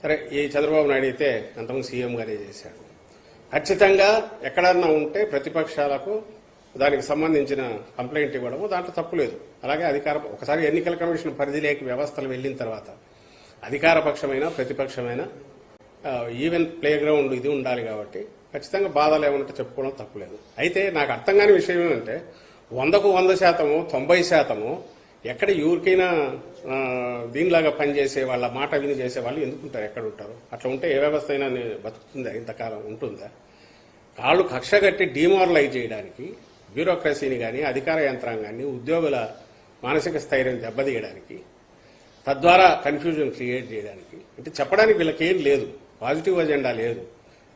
సరే, ఈ చంద్రబాబు నాయుడు అయితే అంతకుముందు సీఎంగానే చేశాడు. ఖచ్చితంగా ఎక్కడన్నా ఉంటే ప్రతిపక్షాలకు దానికి సంబంధించిన కంప్లైంట్ ఇవ్వడము దాంట్లో తప్పులేదు. అలాగే ఒకసారి ఎన్నికల కమిషన్ పరిధిలోకి వ్యవస్థలు వెళ్లిన తర్వాత అధికార పక్షమైన ప్రతిపక్షమైన ఈవెన్ ప్లే గ్రౌండ్ ఇది ఉండాలి కాబట్టి ఖచ్చితంగా బాధలు ఏమంటే చెప్పుకోవడం తప్పులేదు. అయితే నాకు అర్థం కాని విషయం ఏమంటే 100కు 100%, 90% ఎక్కడ ఎవరికైనా దీనిలాగా పనిచేసే వాళ్ళ మాట విని చేసే వాళ్ళు ఎందుకుంటారు, ఎక్కడ ఉంటారు? అట్లా ఉంటే ఏ వ్యవస్థ అయినా బతుకుతుందా, ఇంతకాలం ఉంటుందా? వాళ్ళు కక్ష కట్టి డిమారలైజ్ చేయడానికి, బ్యూరోక్రసీని కానీ అధికార యంత్రాంగాన్ని, ఉద్యోగుల మానసిక స్థైర్యం దెబ్బతీయడానికి, తద్వారా కన్ఫ్యూజన్ క్రియేట్ చేయడానికి, అంటే చెప్పడానికి వీళ్ళకి ఏం లేదు, పాజిటివ్ అజెండా లేదు,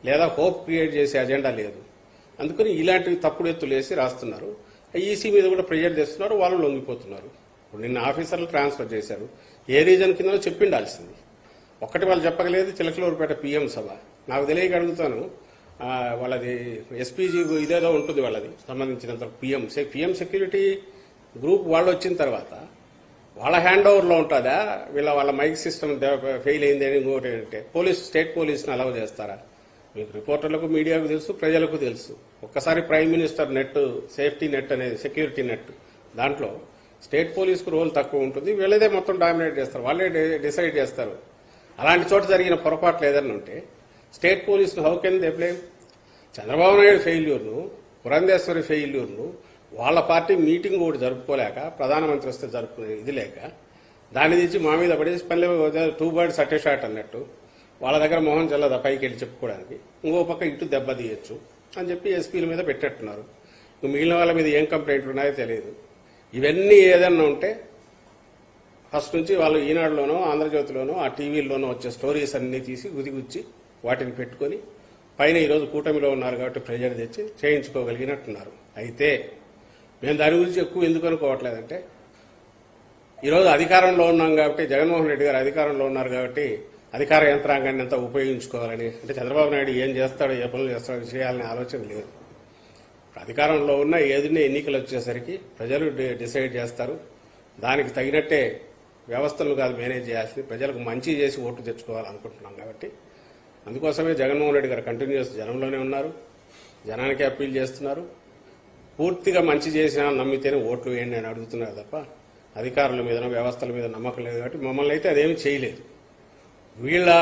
లేదా హోప్ క్రియేట్ చేసే అజెండా లేదు. అందుకని ఇలాంటివి తప్పుడు ఎత్తులేసి రాస్తున్నారు. ఈసీ మీద కూడా ప్రెజర్ చేస్తున్నారు, వాళ్ళు లొంగిపోతున్నారు. ఇప్పుడు నిన్న ఆఫీసర్లు ట్రాన్స్ఫర్ చేశారు. ఏ రీజన్ కింద చెప్పిండాల్సింది. ఒక్కటి వాళ్ళు చెప్పగలేదు. చిలకలూరుపేట పీఎం సభ నాకు తెలియక అడుగుతాను. వాళ్ళది ఎస్పీజీ ఇదేదో ఉంటుంది వాళ్ళది సంబంధించినంత పిఎం సెక్యూరిటీ గ్రూప్ వాళ్ళు వచ్చిన తర్వాత వాళ్ళ హ్యాండ్ ఓవర్లో ఉంటుందా? వాళ్ళ మైక్ సిస్టమ్ ఫెయిల్ అయింది అని ఇంకోటి అంటే స్టేట్ పోలీసుని అలౌ చేస్తారా? మీకు రిపోర్టర్లకు, మీడియాకు తెలుసు, ప్రజలకు తెలుసు. ఒక్కసారి prime minister net, safety net అనేది సెక్యూరిటీ నెట్, దాంట్లో స్టేట్ పోలీసుకు రోల్ తక్కువ ఉంటుంది. వీళ్ళదే మొత్తం డామినేట్ చేస్తారు, వాళ్ళే డిసైడ్ చేస్తారు. అలాంటి చోట జరిగిన పొరపాట్లు ఏదన్నా ఉంటే స్టేట్ పోలీసును how can they blame? Chandrababu Naidu ఫెయిల్యూర్ను, పురంధేశ్వరి ఫెయిల్యూర్ను వాళ్ళ పార్టీ మీటింగ్ కూడా జరుపుకోలేక, ప్రధానమంత్రి వస్తే జరుపుకునే ఇది లేక దాన్ని తెచ్చి మా మీద పడేసి పల్లె 2 birds అట్ ఏ షాట్ అన్నట్టు వాళ్ళ దగ్గర మొహం చల్లదా పైకి వెళ్ళి చెప్పుకోవడానికి, ఇంకో పక్క ఇటు దెబ్బ తీయచ్చు అని చెప్పి ఎస్పీల మీద పెట్టేట్టున్నారు. మిగిలిన వాళ్ళ మీద ఏం కంప్లైంట్లు ఉన్నాయో తెలియదు. ఇవన్నీ ఏదన్నా ఉంటే ఫస్ట్ నుంచి వాళ్ళు ఈనాడులోనో, ఆంధ్రజ్యోతిలోనో, ఆ టీవీల్లోనో వచ్చే స్టోరీస్ అన్ని తీసి గుదిగుచ్చి వాటిని పెట్టుకుని పైన ఈరోజు కూటమిలో ఉన్నారు కాబట్టి ప్రెజర్ తెచ్చి చేయించుకోగలిగినట్టున్నారు. అయితే మేము దాని గురించి ఎక్కువ ఎందుకు అనుకోవట్లేదంటే, ఈరోజు అధికారంలో ఉన్నాం కాబట్టి, జగన్మోహన్ రెడ్డి గారు అధికారంలో ఉన్నారు కాబట్టి అధికార యంత్రాంగాన్ని అంతా ఉపయోగించుకోవాలని, అంటే చంద్రబాబు నాయుడు ఏం చేస్తాడో, ఏ పనులు చేస్తాడో చేయాలనే ఆలోచన లేదు. అధికారంలో ఉన్న ఏదైనా ఎన్నికలు వచ్చేసరికి ప్రజలు డిసైడ్ చేస్తారు. దానికి తగినట్టే వ్యవస్థలు కాదు మేనేజ్ చేయాల్సింది, ప్రజలకు మంచి చేసి ఓట్లు తెచ్చుకోవాలనుకుంటున్నాం కాబట్టి అందుకోసమే జగన్మోహన్ రెడ్డి గారు కంటిన్యూస్ జనంలోనే ఉన్నారు, జనానికి అప్పీల్ చేస్తున్నారు. పూర్తిగా మంచి చేసినా నమ్మితేనే ఓట్లు వేయండి అని అడుగుతున్నారు తప్ప అధికారుల మీద, వ్యవస్థల మీద నమ్మకం లేదు. కాబట్టి మమ్మల్ని అయితే అదేమీ చేయలేదు. వీళ్ళ